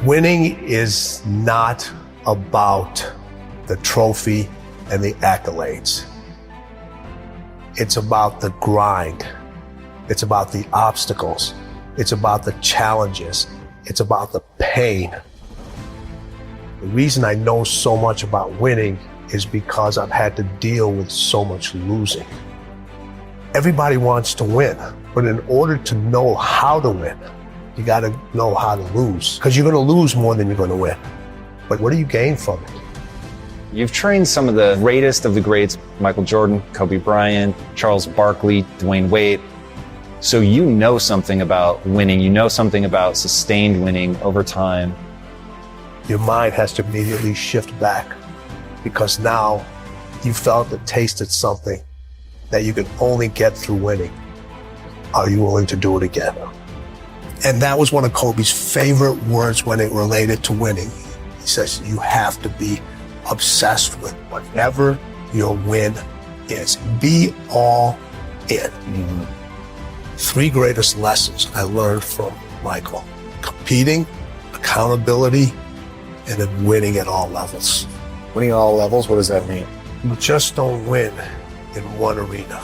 Winning is not about the trophy and the accolades. It's about the grind. It's about the obstacles. It's about the challenges. It's about the pain. The reason I know so much about winning is because I've had to deal with so much losing. Everybody wants to win, but in order to know how to win, you got to know how to lose, because you're going to lose more than you're going to win. But what do you gain from it? You've trained some of the greatest of the greats, Michael Jordan, Kobe Bryant, Charles Barkley, Dwayne Wade. So you know something about winning. You know something about sustained winning over time. Your mind has to immediately shift back, because now you felt and tasted something that you can only get through winning. Are you willing to do it again? And that was one of Kobe's favorite words when it related to winning. He says, you have to be obsessed with whatever your win is. Be all in. Mm-hmm. 3 greatest lessons I learned from Michael: competing, accountability, and then winning at all levels. Winning at all levels, what does that mean? You just don't win in one arena.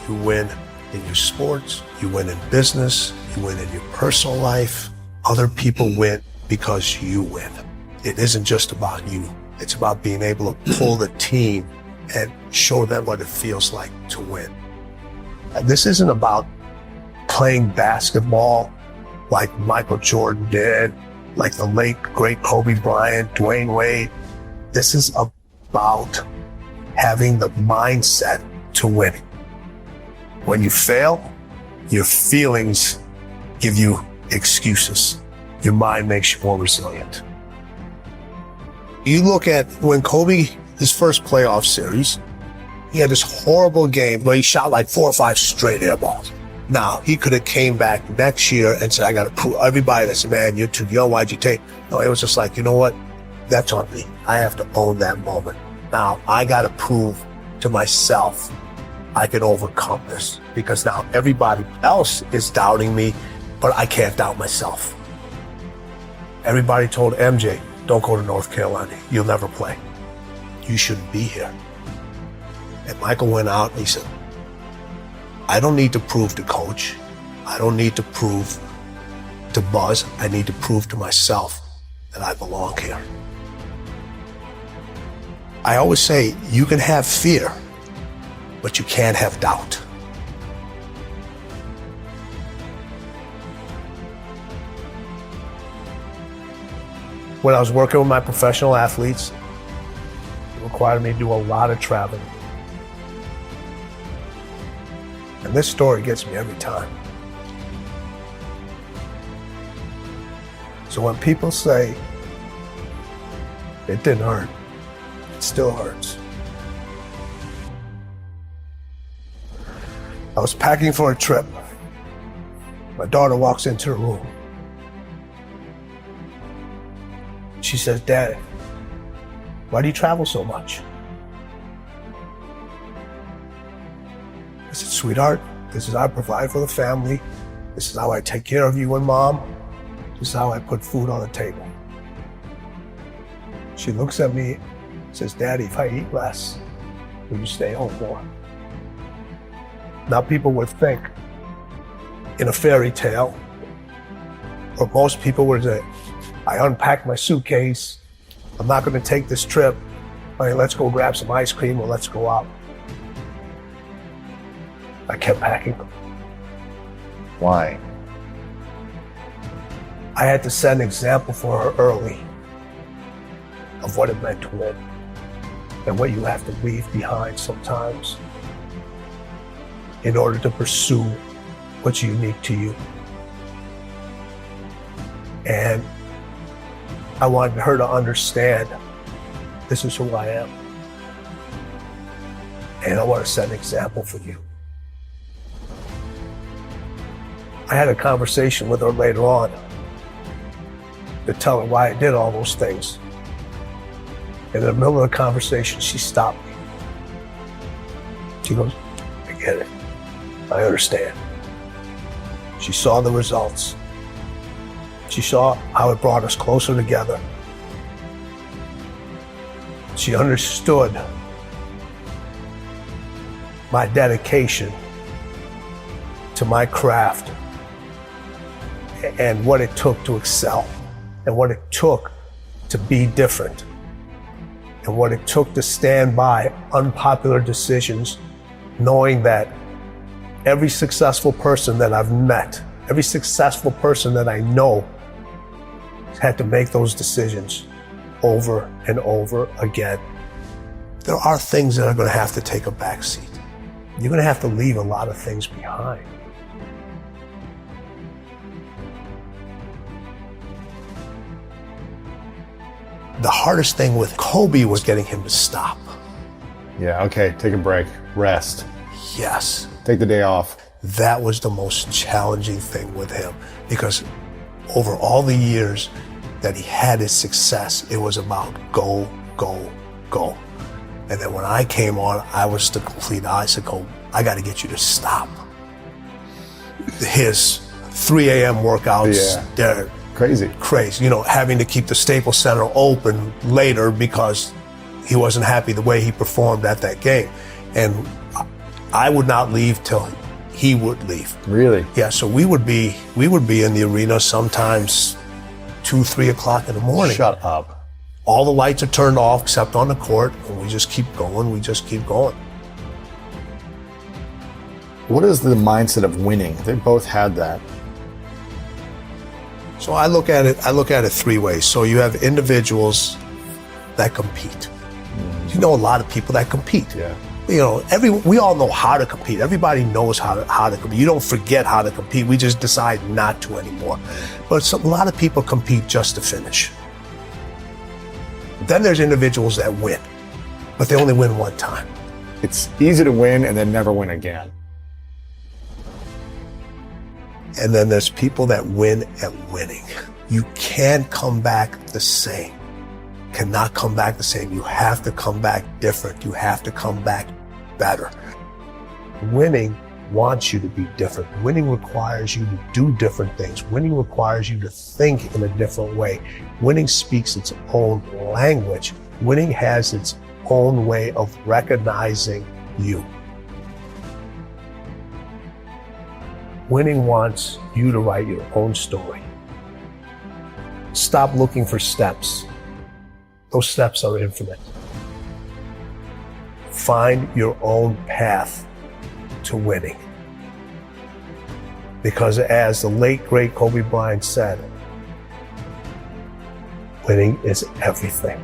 You win in your sports, you win in business, you win in your personal life. Other people win because you win. It isn't just about you. It's about being able to pull the team and show them what it feels like to win. And this isn't about playing basketball like Michael Jordan did, like the late, great Kobe Bryant, Dwayne Wade. This is about having the mindset to win. When you fail, your feelings give you excuses. Your mind makes you more resilient. You look at when Kobe, his first playoff series, he had this horrible game where he shot like 4 or 5 straight air balls. Now, he could have came back next year and said, I got to prove everybody that said, man, you're too young, why'd you take? No, it was just like, you know what? That's on me. I have to own that moment. Now, I got to prove to myself I can overcome this, because now everybody else is doubting me, but I can't doubt myself. Everybody told MJ, don't go to North Carolina. You'll never play. You shouldn't be here. And Michael went out and he said, I don't need to prove to coach. I don't need to prove to Buzz. I need to prove to myself that I belong here. I always say you can have fear, but you can't have doubt. When I was working with my professional athletes, it required me to do a lot of traveling. And this story gets me every time. So when people say it didn't hurt, it still hurts. I was packing for a trip. My daughter walks into the room. She says, Dad, why do you travel so much? I said, sweetheart, this is how I provide for the family. This is how I take care of you and Mom. This is how I put food on the table. She looks at me and says, Daddy, if I eat less, will you stay home more? Now people would think in a fairy tale, or most people would say, I unpacked my suitcase. I'm not going to take this trip. All right, let's go grab some ice cream or let's go out. I kept packing. Why? I had to set an example for her early of what it meant to win and what you have to leave behind sometimes in order to pursue what's unique to you. And I wanted her to understand this is who I am. And I want to set an example for you. I had a conversation with her later on to tell her why I did all those things. In the middle of the conversation, she stopped me. She goes, I get it. I understand. She saw the results. She saw how it brought us closer together. She understood my dedication to my craft and what it took to excel and what it took to be different and what it took to stand by unpopular decisions, knowing that every successful person that I've met, every successful person that I know had to make those decisions over and over again. There are things that are going to have to take a back seat. You're going to have to leave a lot of things behind. The hardest thing with Kobe was getting him to stop. Yeah, okay, take a break, rest, Yes, take the day off. that was the most challenging thing with him, because over all the years that he had his success, it was about go, go, go. And then when I came on, I was the complete icicle. I got to get you to stop. His 3 a.m. workouts, Yeah. they're Crazy. crazy. You know, having to keep the Staples Center open later because he wasn't happy the way he performed at that game. And I would not leave till he would leave. Really? Yeah, so we would be in the arena sometimes 2, 3 o'clock in the morning. Shut up. All the lights are turned off except on the court, and we just keep going. We just keep going. What is the mindset of winning? They both had that. So I look at it 3 ways. So you have individuals that compete. You know a lot of people that compete. Yeah. You know, we all know how to compete. Everybody knows how to compete. You don't forget how to compete. We just decide not to anymore. But a lot of people compete just to finish. Then there's individuals that win, but they only win one time. It's easy to win and then never win again. And then there's people that win at winning. You can't come back the same. Cannot come back the same. You have to come back different. You have to come back better. Winning wants you to be different. Winning requires you to do different things. Winning requires you to think in a different way. Winning speaks its own language. Winning has its own way of recognizing you. Winning wants you to write your own story. Stop looking for steps. Those steps are infinite. Find your own path to winning. Because as the late, great Kobe Bryant said, winning is everything.